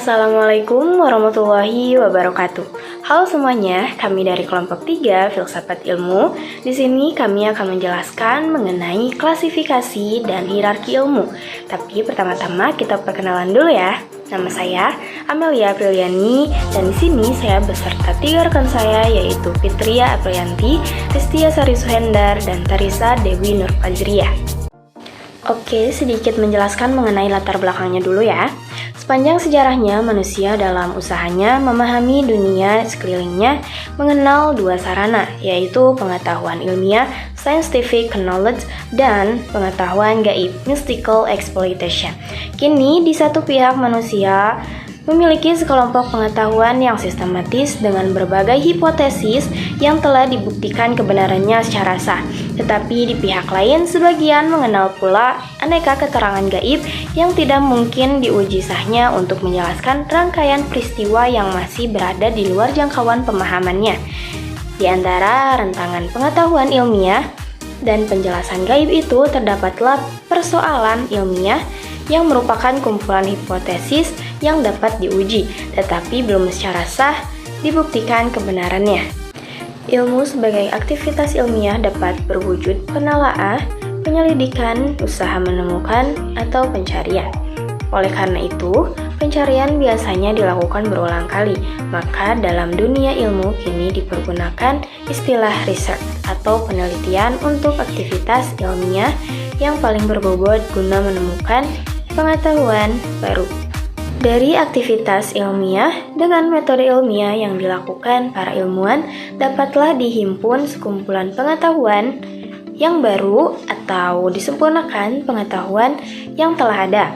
Assalamualaikum warahmatullahi wabarakatuh. Halo semuanya, kami dari kelompok 3 Filsafat Ilmu. Di sini kami akan menjelaskan mengenai klasifikasi dan hierarki ilmu. Tapi pertama-tama kita perkenalan dulu ya. Nama saya Amelia Apriliani dan di sini saya beserta 3 rekan saya yaitu Fitria Aprilianti, Ristia Sari Suhendar, dan Tarisa Dewi Nurfazriah. Oke, sedikit menjelaskan mengenai latar belakangnya dulu ya. Sepanjang sejarahnya, manusia dalam usahanya memahami dunia sekelilingnya mengenal 2 sarana, yaitu pengetahuan ilmiah, scientific knowledge, dan pengetahuan gaib, mystical exploitation. Kini, di satu pihak manusia memiliki sekelompok pengetahuan yang sistematis dengan berbagai hipotesis yang telah dibuktikan kebenarannya secara sah. Tetapi di pihak lain, sebagian mengenal pula aneka keterangan gaib yang tidak mungkin diuji sahnya untuk menjelaskan rangkaian peristiwa yang masih berada di luar jangkauan pemahamannya. Di antara rentangan pengetahuan ilmiah dan penjelasan gaib itu terdapatlah persoalan ilmiah yang merupakan kumpulan hipotesis yang dapat diuji, tetapi belum secara sah dibuktikan kebenarannya. Ilmu sebagai aktivitas ilmiah dapat berwujud penelaah, penyelidikan, usaha menemukan, atau pencarian. Oleh karena itu, pencarian biasanya dilakukan berulang kali, maka dalam dunia ilmu kini dipergunakan istilah research atau penelitian untuk aktivitas ilmiah yang paling berbobot guna menemukan pengetahuan baru. Dari aktivitas ilmiah dengan metode ilmiah yang dilakukan para ilmuwan dapatlah dihimpun sekumpulan pengetahuan yang baru atau disempurnakan pengetahuan yang telah ada.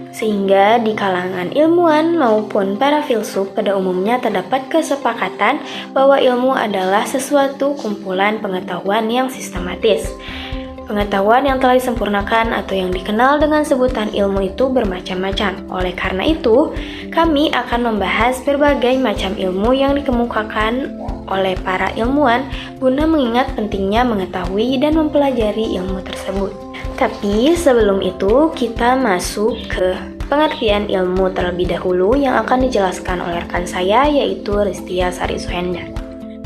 Sehingga di kalangan ilmuwan maupun para filsuf pada umumnya terdapat kesepakatan bahwa ilmu adalah sesuatu kumpulan pengetahuan yang sistematis. Pengetahuan yang telah disempurnakan atau yang dikenal dengan sebutan ilmu itu bermacam-macam. Oleh karena itu, kami akan membahas berbagai macam ilmu yang dikemukakan oleh para ilmuwan guna mengingat pentingnya mengetahui dan mempelajari ilmu tersebut. Tapi sebelum itu, kita masuk ke pengertian ilmu terlebih dahulu yang akan dijelaskan oleh rekan saya yaitu Ristia Sari Suhendar.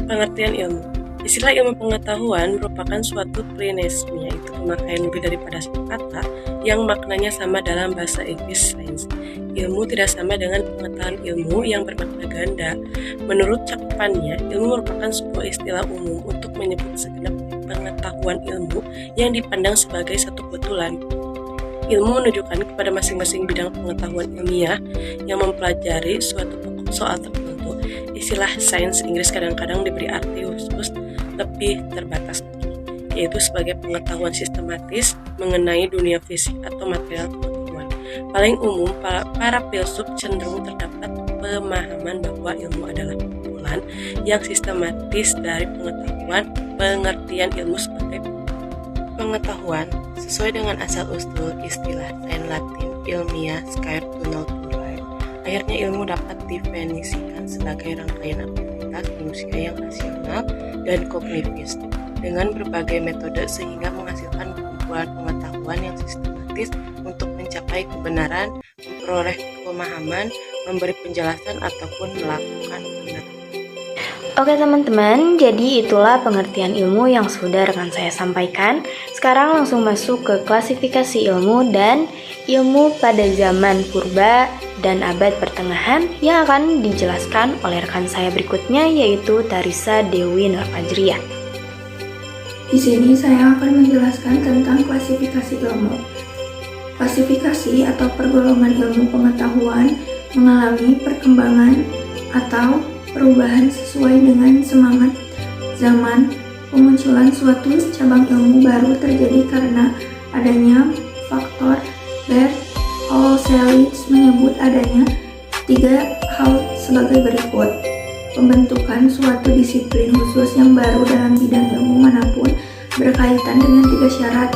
Pengertian ilmu. Istilah ilmu pengetahuan merupakan suatu pleonasme, yaitu pemakaian lebih daripada satu kata yang maknanya sama dalam bahasa Inggris science. Ilmu tidak sama dengan pengetahuan ilmu yang bermakna ganda. Menurut cakupannya, ilmu merupakan sebuah istilah umum untuk menyebut segenap pengetahuan ilmu yang dipandang sebagai satu kebetulan. Ilmu menunjukkan kepada masing-masing bidang pengetahuan ilmiah yang mempelajari suatu pokok soal tertentu. Istilah sains Inggris kadang-kadang diberi arti khusus lebih terbatas lagi, yaitu sebagai pengetahuan sistematis mengenai dunia fisik atau material pengetahuan. Paling umum, para filsuf cenderung terdapat pemahaman bahwa ilmu adalah kumpulan yang sistematis dari pengetahuan. Pengertian ilmu sebagai pengetahuan sesuai dengan asal-usul istilah sains Latin ilmiah scire tunnel plurale. Akhirnya ilmu dapat didefinisikan sebagai rangkaian aktivitas manusia yang rasional dan kognitif dengan berbagai metode sehingga menghasilkan kumpulan pengetahuan yang sistematis untuk mencapai kebenaran, memperoleh pemahaman, memberi penjelasan ataupun melakukan penerapan. Oke teman-teman, jadi itulah pengertian ilmu yang sudah rekan saya sampaikan. Sekarang langsung masuk ke klasifikasi ilmu dan ilmu pada zaman purba dan abad pertengahan yang akan dijelaskan oleh rekan saya berikutnya yaitu Tarisa Dewi Nurfazriah. Di sini saya akan menjelaskan tentang klasifikasi ilmu. Klasifikasi atau pergolongan ilmu pengetahuan mengalami perkembangan atau perubahan sesuai dengan semangat zaman. Pemunculan suatu cabang ilmu baru terjadi karena adanya faktor. Berholselitz menyebut adanya 3 hal sebagai berikut. Pembentukan suatu disiplin khusus yang baru dalam bidang ilmu manapun berkaitan dengan 3 syarat,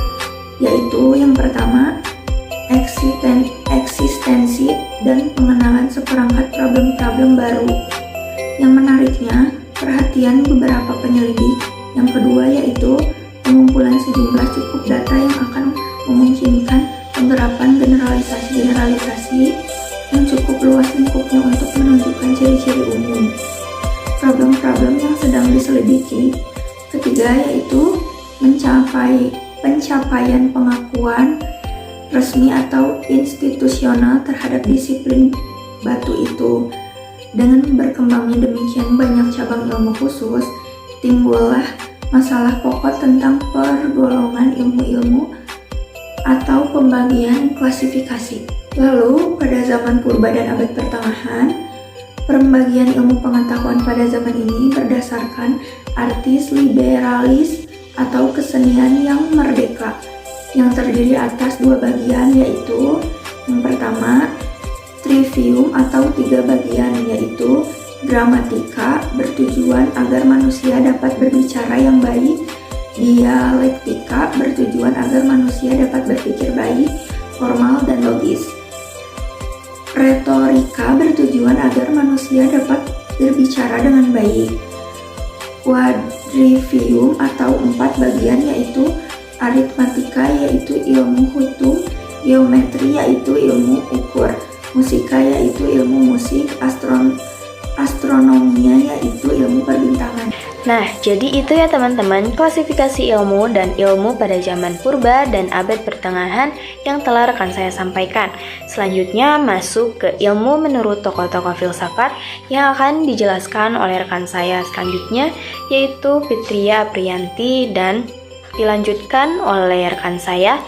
yaitu yang pertama, eksistensi dan pengenalan seperangkat problem-problem baru. Yang menariknya, perhatian beberapa penyelidik. Yang kedua yaitu pengumpulan sejumlah cukup data yang akan memungkinkan penerapan generalisasi-generalisasi yang cukup luas lingkupnya untuk menunjukkan ciri-ciri umum. Problem-problem yang sedang diselidiki. Ketiga yaitu pencapaian pengakuan resmi atau institusional terhadap disiplin batu itu. Dengan berkembangnya demikian banyak cabang ilmu khusus, timbullah masalah pokok tentang pergolongan ilmu-ilmu atau pembagian klasifikasi. Lalu, pada zaman purba dan abad pertengahan, pembagian ilmu pengetahuan pada zaman ini berdasarkan artis liberalis atau kesenian yang merdeka, yang terdiri atas dua bagian, yaitu yang pertama, trivium atau tiga bagian, yaitu gramatika bertujuan agar manusia dapat berbicara yang baik, dialektika bertujuan agar manusia dapat berpikir baik, formal dan logis, retorika bertujuan agar manusia dapat berbicara dengan baik, quadrivium atau empat bagian yaitu aritmatika yaitu ilmu hitung, geometri yaitu ilmu ukur, musika yaitu ilmu musik, astronomia yaitu ilmu perbintangan. Nah, jadi itu ya teman-teman klasifikasi ilmu dan ilmu pada zaman purba dan abad pertengahan yang telah rekan saya sampaikan. Selanjutnya masuk ke ilmu menurut tokoh-tokoh filsafat yang akan dijelaskan oleh rekan saya selanjutnya, yaitu Fitria Aprianti dan dilanjutkan oleh rekan saya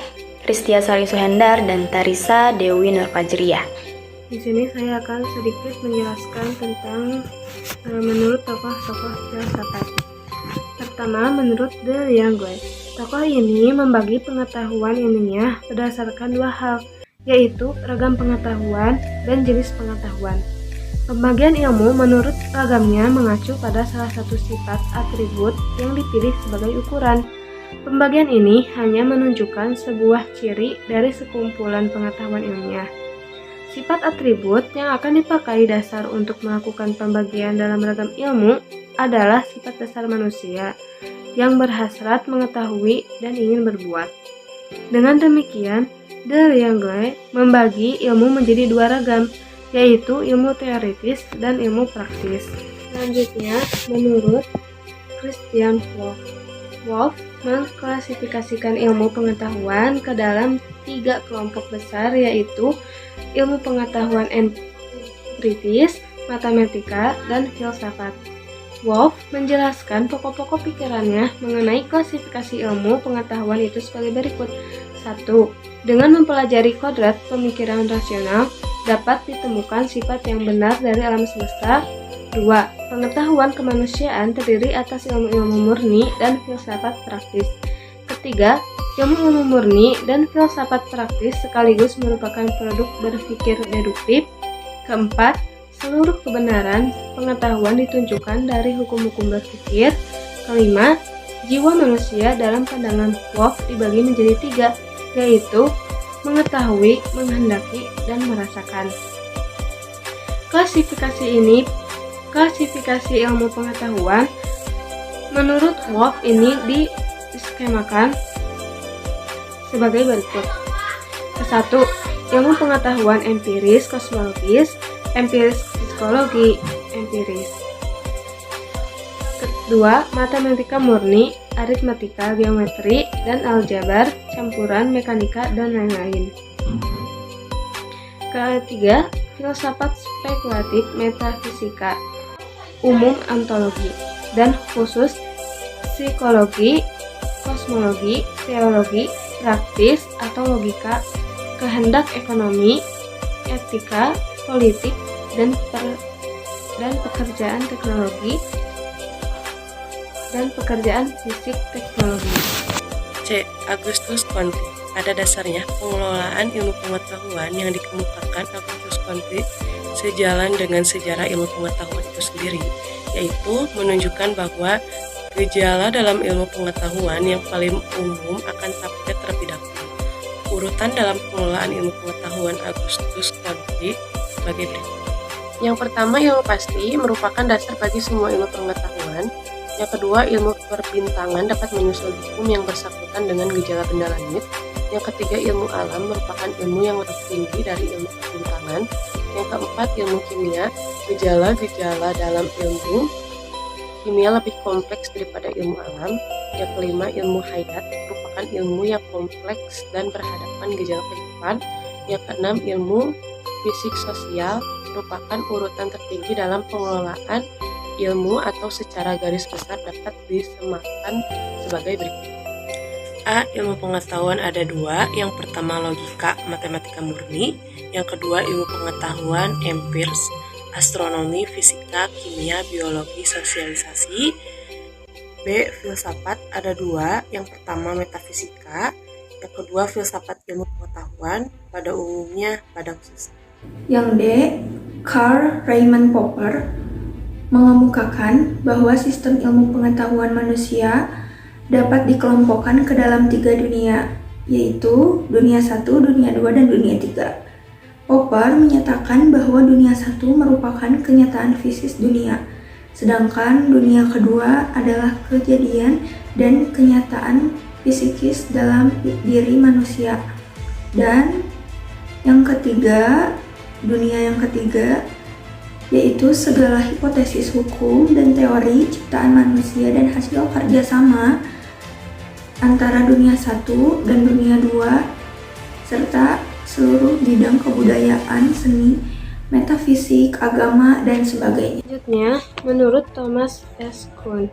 Ristia Sari Suhendar dan Tarisa Dewi Nurfajriyah. Di sini saya akan sedikit menjelaskan tentang menurut tokoh-tokoh filsafat. Pertama, menurut Deleuze. Tokoh ini membagi pengetahuan ilmiah berdasarkan dua hal, yaitu ragam pengetahuan dan jenis pengetahuan. Pembagian ilmu menurut ragamnya mengacu pada salah satu sifat atribut yang dipilih sebagai ukuran. Pembagian ini hanya menunjukkan sebuah ciri dari sekumpulan pengetahuan ilmiah. Sifat atribut yang akan dipakai dasar untuk melakukan pembagian dalam ragam ilmu adalah sifat dasar manusia yang berhasrat mengetahui dan ingin berbuat. Dengan demikian, Deleuze membagi ilmu menjadi dua ragam, yaitu ilmu teoritis dan ilmu praktis. Selanjutnya, menurut Christian Wolff mengklasifikasikan ilmu pengetahuan ke dalam tiga kelompok besar, yaitu ilmu pengetahuan empiris, matematika, dan filsafat. Wolff menjelaskan pokok-pokok pikirannya mengenai klasifikasi ilmu pengetahuan itu sebagai berikut. 1. Dengan mempelajari kodrat pemikiran rasional, dapat ditemukan sifat yang benar dari alam semesta. 2. Pengetahuan kemanusiaan terdiri atas ilmu-ilmu murni dan filsafat praktis. Ketiga, ilmu-ilmu murni dan filsafat praktis sekaligus merupakan produk berpikir deduktif. Keempat, seluruh kebenaran pengetahuan ditunjukkan dari hukum-hukum berpikir. Kelima, jiwa manusia dalam pandangan Wolff dibagi menjadi tiga, yaitu mengetahui, menghendaki, dan merasakan. Klasifikasi ilmu pengetahuan menurut Wolff ini diskemakan sebagai berikut. Ke-1, ilmu pengetahuan empiris kosmologis, empiris psikologi empiris. Kedua, matematika murni, aritmatika, geometri, dan aljabar, campuran mekanika, dan lain-lain. Ketiga, filsafat spekulatif, metafisika, umum ontologi, dan khusus psikologi, kosmologi, teologi, praktis atau logika, kehendak ekonomi, etika, politik, dan pekerjaan teknologi dan pekerjaan fisik teknologi. C. Augustus Comte. Pada dasarnya, pengelolaan ilmu pengetahuan yang dikemukakan Augustus Comte sejalan dengan sejarah ilmu pengetahuan itu sendiri, yaitu menunjukkan bahwa gejala dalam ilmu pengetahuan yang paling umum akan tampil terlebih dahulu. Urutan dalam pengelolaan ilmu pengetahuan Augustus Comte sebagai berikut. Yang pertama, ilmu pasti merupakan dasar bagi semua ilmu pengetahuan. Yang kedua, ilmu perbintangan dapat menyusul hukum yang bersangkutan dengan gejala benda langit. Yang ketiga, ilmu alam merupakan ilmu yang lebih tinggi dari ilmu perbintangan. Yang keempat, ilmu kimia. Gejala-gejala dalam ilmu kimia lebih kompleks daripada ilmu alam. Yang kelima, ilmu hayat merupakan ilmu yang kompleks dan berhadapan gejala kehidupan. Yang keenam, ilmu fisik sosial merupakan urutan tertinggi dalam pengelolaan ilmu atau secara garis besar dapat disemakan sebagai berikut. A. Ilmu pengetahuan ada dua. Yang pertama logika, matematika murni. Yang kedua ilmu pengetahuan empiris, astronomi, fisika, kimia, biologi, sosialisasi. B. Filsafat ada dua. Yang pertama metafisika. Yang kedua filsafat ilmu pengetahuan pada umumnya pada khususnya. Yang D. Karl Raimund Popper mengemukakan bahwa sistem ilmu pengetahuan manusia dapat dikelompokkan ke dalam 3 dunia, yaitu dunia 1, dunia 2, dan dunia 3. Popper menyatakan bahwa dunia 1 merupakan kenyataan fisis dunia, sedangkan dunia kedua adalah kejadian dan kenyataan fisikis dalam diri manusia. Dan dunia yang ketiga, yaitu segala hipotesis hukum dan teori ciptaan manusia dan hasil kerjasama antara dunia 1 dan dunia 2, serta seluruh bidang kebudayaan, seni, metafisik, agama, dan sebagainya. Selanjutnya, menurut Thomas S. Kuhn,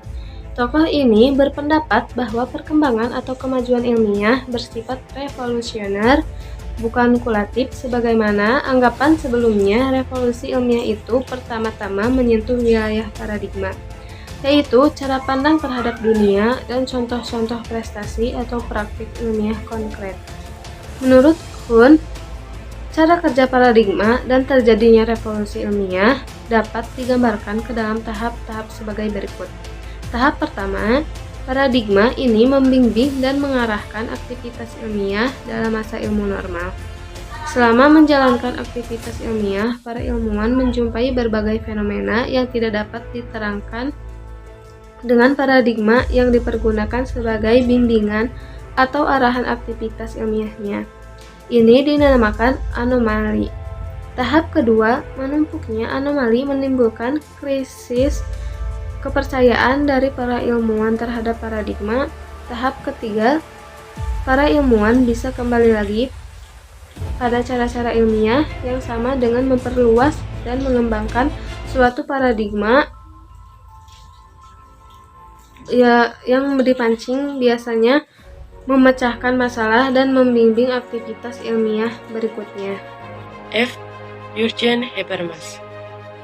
tokoh ini berpendapat bahwa perkembangan atau kemajuan ilmiah bersifat revolusioner, bukan kulatif sebagaimana anggapan sebelumnya. Revolusi ilmiah itu pertama-tama menyentuh wilayah paradigma, yaitu cara pandang terhadap dunia dan contoh-contoh prestasi atau praktik ilmiah konkret. Menurut Kuhn, cara kerja paradigma dan terjadinya revolusi ilmiah dapat digambarkan ke dalam tahap-tahap sebagai berikut. Tahap pertama, paradigma ini membimbing dan mengarahkan aktivitas ilmiah dalam masa ilmu normal. Selama menjalankan aktivitas ilmiah, para ilmuwan menjumpai berbagai fenomena yang tidak dapat diterangkan dengan paradigma yang dipergunakan sebagai bimbingan atau arahan aktivitas ilmiahnya. Ini dinamakan anomali. Tahap kedua, menumpuknya anomali menimbulkan krisis kepercayaan dari para ilmuwan terhadap paradigma. Tahap ketiga, para ilmuwan bisa kembali lagi pada cara-cara ilmiah yang sama dengan memperluas dan mengembangkan suatu paradigma yang dipancing biasanya memecahkan masalah dan membimbing aktivitas ilmiah berikutnya. F. Jürgen Habermas.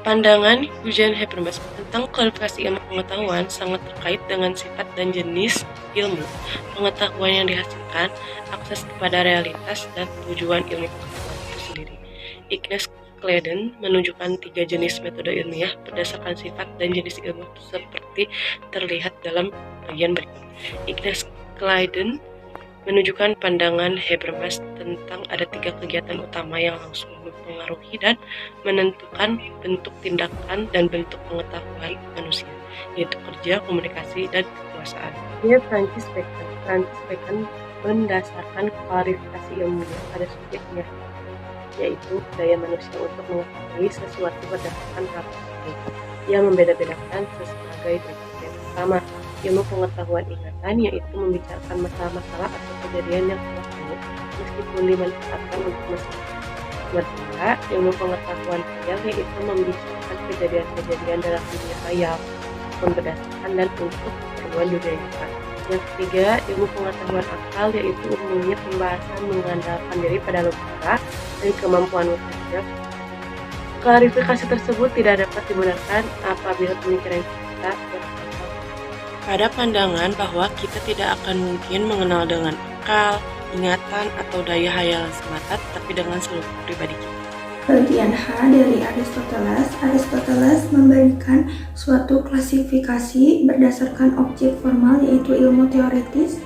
Pandangan Jürgen Habermas tentang klasifikasi ilmu pengetahuan sangat terkait dengan sifat dan jenis ilmu pengetahuan yang dihasilkan, akses kepada realitas, dan tujuan ilmu pengetahuan itu sendiri. Ignaz Claden menunjukkan 3 jenis metode ilmiah berdasarkan sifat dan jenis ilmu seperti terlihat dalam bagian berikut. Ignaz Claden menunjukkan pandangan Habermas tentang ada 3 kegiatan utama yang langsung mempengaruhi dan menentukan bentuk tindakan dan bentuk pengetahuan manusia, yaitu kerja, komunikasi, dan kekuasaan. Dia Francis Bacon. Francis Bacon mendasarkan klarifikasi ilmunya pada subjeknya, yaitu daya manusia untuk mengetahui sesuatu berdasarkan hal tersebut, yang membeda-bedakan sebagai berikut. Yang pertama, ilmu pengetahuan ingatan, yaitu membicarakan masalah-masalah atau kejadian yang telah lalu meskipun dimanfaatkan untuk masalah. Kedua, ilmu pengetahuan khayal, yaitu membicarakan kejadian-kejadian dalam dunia khayal berdasarkan dan untuk keperluan dunia nyata. Yang ketiga, ilmu pengetahuan akal, yaitu umumnya pembahasan mengandalkan diri pada logika dan kemampuan bekerja. Klarifikasi tersebut tidak dapat digunakan apabila pemikiran kita berkembang pada pandangan bahwa kita tidak akan mungkin mengenal dengan akal, ingatan, atau daya hayalan semata, tapi dengan seluruh pribadi kita. Bagian H dari Aristoteles. Aristoteles memberikan suatu klasifikasi berdasarkan objek formal, yaitu ilmu teoritis,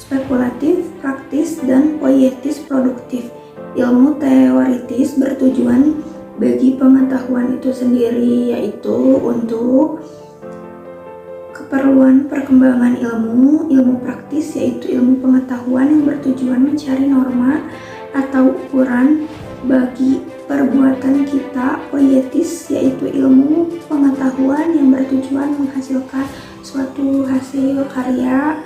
spekulatif, praktis, dan poietis produktif. Ilmu teoritis bertujuan bagi pengetahuan itu sendiri, yaitu untuk keperluan perkembangan ilmu. Ilmu praktis yaitu ilmu pengetahuan yang bertujuan mencari norma atau ukuran bagi perbuatan kita poietis, yaitu ilmu pengetahuan yang bertujuan menghasilkan suatu hasil karya,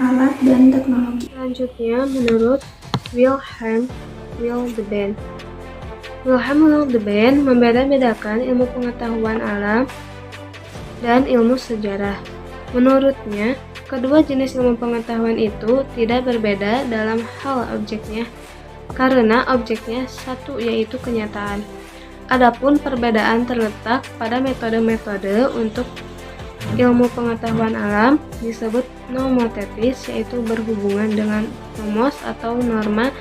alat, dan teknologi. Selanjutnya, menurut Wilhelm Wildeben membeda-bedakan ilmu pengetahuan alam dan ilmu sejarah. Menurutnya, kedua jenis ilmu pengetahuan itu tidak berbeda dalam hal objeknya, karena objeknya satu, yaitu kenyataan. Adapun perbedaan terletak pada metode-metode. Untuk ilmu pengetahuan alam disebut nomotetis, yaitu berhubungan dengan nomos atau norma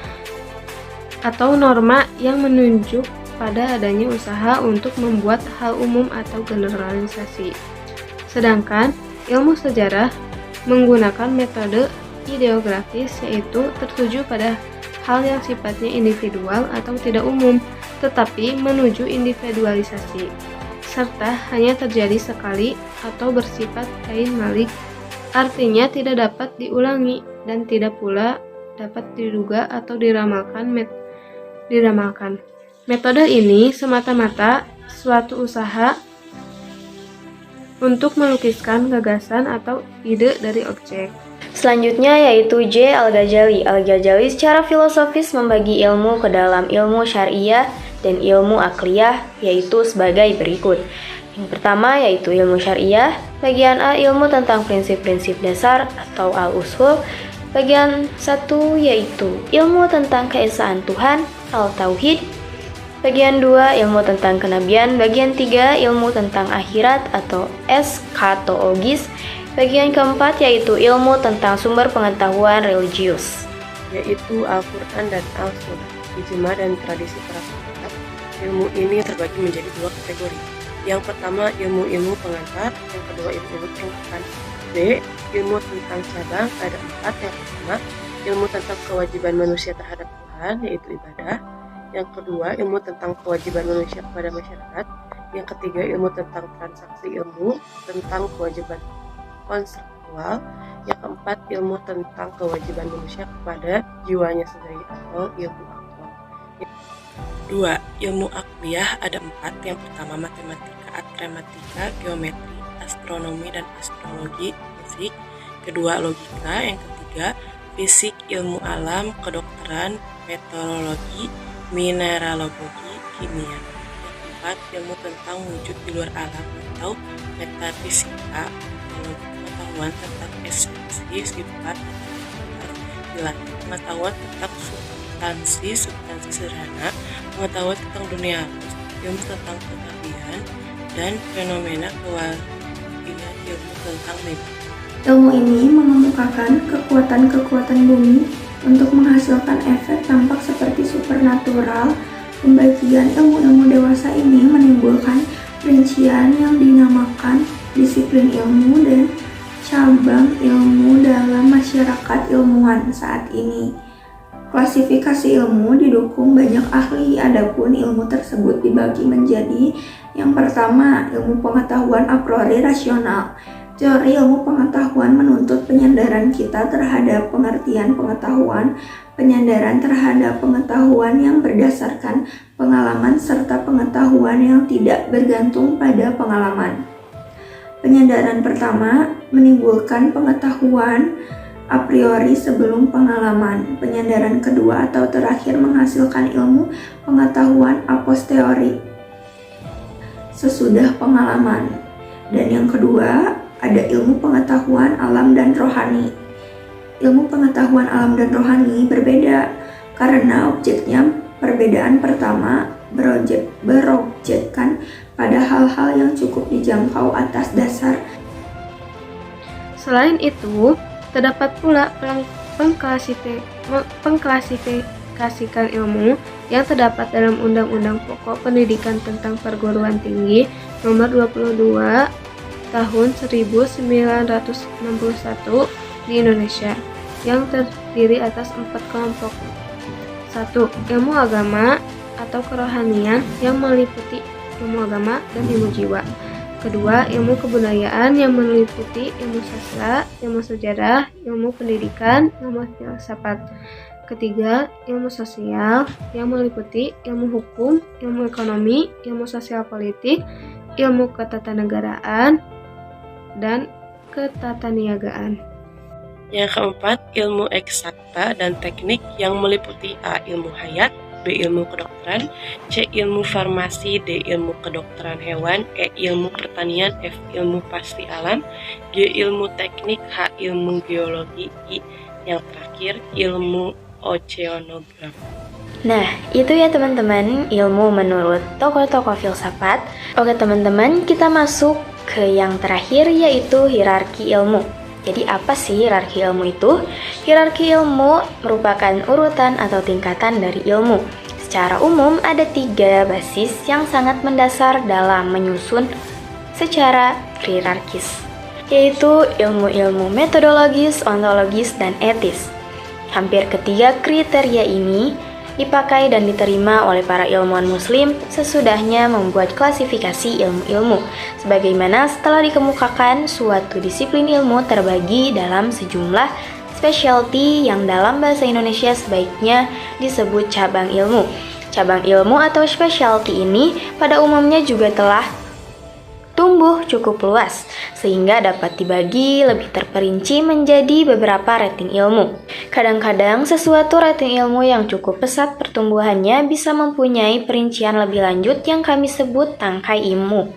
yang menunjuk pada adanya usaha untuk membuat hal umum atau generalisasi. Sedangkan ilmu sejarah menggunakan metode ideografis, yaitu tertuju pada hal yang sifatnya individual atau tidak umum, tetapi menuju individualisasi, serta hanya terjadi sekali atau bersifat kain malik, artinya tidak dapat diulangi dan tidak pula dapat diduga atau diramalkan. Metode ini semata-mata suatu usaha untuk melukiskan gagasan atau ide dari objek. Selanjutnya yaitu J. Al-Ghazali. Al-Ghazali secara filosofis membagi ilmu ke dalam ilmu syariah dan ilmu akliyah, yaitu sebagai berikut. Yang pertama yaitu ilmu syariah. Bagian A, ilmu tentang prinsip-prinsip dasar atau al-usul. Bagian 1 yaitu ilmu tentang keesaan Tuhan, al-tauhid. Bagian 2 ilmu tentang kenabian. Bagian 3 ilmu tentang akhirat atau eskatologis. Bagian keempat yaitu ilmu tentang sumber pengetahuan religius, yaitu Al-Quran dan Al-Sunnah. Ijma dan tradisi para sahabat, ilmu ini terbagi menjadi 2 kategori. Yang pertama ilmu-ilmu pengantar, yang kedua ilmu-ilmu pengungkapan. B. Ilmu tentang cabang, ada 4. Yang pertama ilmu tentang kewajiban manusia terhadap Tuhan, yaitu ibadah. Yang kedua ilmu tentang kewajiban manusia kepada masyarakat. Yang ketiga ilmu tentang transaksi ilmu, tentang kewajiban konseptual. Yang keempat ilmu tentang kewajiban manusia kepada jiwanya sendiri atau ilmu akhlak. 2. Ilmu akliyah ada 4. Yang pertama matematika, akrematika, geometri, astronomi dan astrologi, fisik. Kedua logika. Yang ketiga fisik, ilmu alam, kedokteran, meteorologi, mineralogi, kimia. Yang keempat ilmu tentang wujud di luar alam atau metafisika, pengetahuan tentang esensi, sifat, wilayah, pengetahuan tentang substansi sederhana, pengetahuan tentang dunia halus, ilmu tentang kenabian dan fenomena kewajiban, ilmu tentang mimpi. Ilmu ini mengemukakan kekuatan-kekuatan bumi untuk menghasilkan efek tampak seperti supernatural. Pembagian ilmu-ilmu dewasa ini menimbulkan rincian yang dinamakan disiplin ilmu dan cabang ilmu dalam masyarakat ilmuwan saat ini. Klasifikasi ilmu didukung banyak ahli, adapun ilmu tersebut dibagi menjadi yang pertama, ilmu pengetahuan a priori rasional. Teori ilmu pengetahuan menuntut penyandaran kita terhadap pengertian pengetahuan, penyandaran terhadap pengetahuan yang berdasarkan pengalaman serta pengetahuan yang tidak bergantung pada pengalaman. Penyandaran pertama menimbulkan pengetahuan a priori sebelum pengalaman. Penyandaran kedua atau terakhir menghasilkan ilmu pengetahuan a posteriori sesudah pengalaman. Dan yang kedua ada ilmu pengetahuan alam dan rohani. Ilmu pengetahuan alam dan rohani berbeda karena objeknya. Perbedaan pertama berobjekkan pada hal-hal yang cukup dijangkau atas dasar. Selain itu, terdapat pula pengklasifikasikan ilmu yang terdapat dalam Undang-Undang Pokok Pendidikan tentang Perguruan Tinggi Nomor 22 Tahun 1961 di Indonesia, yang terdiri atas 4 kelompok. 1. Ilmu agama atau kerohanian yang meliputi ilmu agama dan ilmu jiwa. Kedua, ilmu kebudayaan yang meliputi ilmu sastra, ilmu sejarah, ilmu pendidikan, ilmu filsafat. Ketiga, ilmu sosial yang meliputi ilmu hukum, ilmu ekonomi, ilmu sosial politik, ilmu ketatanegaraan, dan ketataniagaan. Yang keempat, ilmu eksakta dan teknik yang meliputi A. Ilmu hayat, B. Ilmu kedokteran, C. Ilmu farmasi, D. Ilmu kedokteran hewan, E. Ilmu pertanian, F. Ilmu pasti alam, G. Ilmu teknik, H. Ilmu geologi, I. Yang terakhir, ilmu oceanografi. Nah, itu ya teman-teman, ilmu menurut tokoh-tokoh filsafat. Oke teman-teman, kita masuk ke yang terakhir, yaitu hierarki ilmu. Jadi apa sih hierarki ilmu itu? Hierarki ilmu merupakan urutan atau tingkatan dari ilmu. Secara umum ada 3 basis yang sangat mendasar dalam menyusun secara hierarkis, yaitu ilmu-ilmu metodologis, ontologis, dan etis. Hampir ketiga kriteria ini dipakai dan diterima oleh para ilmuwan muslim sesudahnya membuat klasifikasi ilmu-ilmu, sebagaimana setelah dikemukakan suatu disiplin ilmu terbagi dalam sejumlah specialty yang dalam bahasa Indonesia sebaiknya disebut cabang ilmu. Cabang ilmu atau specialty ini pada umumnya juga telah tumbuh cukup luas, sehingga dapat dibagi lebih terperinci menjadi beberapa rating ilmu. Kadang-kadang sesuatu rating ilmu yang cukup pesat pertumbuhannya bisa mempunyai perincian lebih lanjut yang kami sebut tangkai ilmu.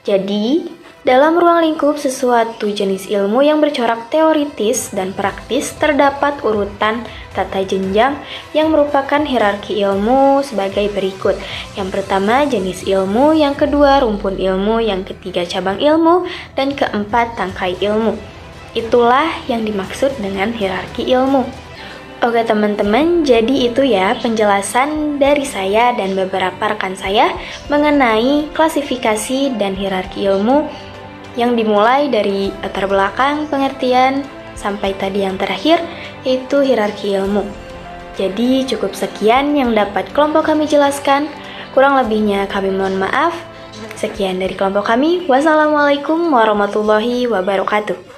Jadi, dalam ruang lingkup sesuatu jenis ilmu yang bercorak teoritis dan praktis terdapat urutan tata jenjang yang merupakan hierarki ilmu sebagai berikut. Yang pertama jenis ilmu, yang kedua rumpun ilmu, yang ketiga cabang ilmu, dan keempat tangkai ilmu. Itulah yang dimaksud dengan hierarki ilmu. Oke teman-teman, jadi itu ya penjelasan dari saya dan beberapa rekan saya mengenai klasifikasi dan hierarki ilmu yang dimulai dari latar belakang, pengertian, sampai tadi yang terakhir, yaitu hierarki ilmu. Jadi cukup sekian yang dapat kelompok kami jelaskan. Kurang lebihnya kami mohon maaf. Sekian dari kelompok kami. Wassalamualaikum warahmatullahi wabarakatuh.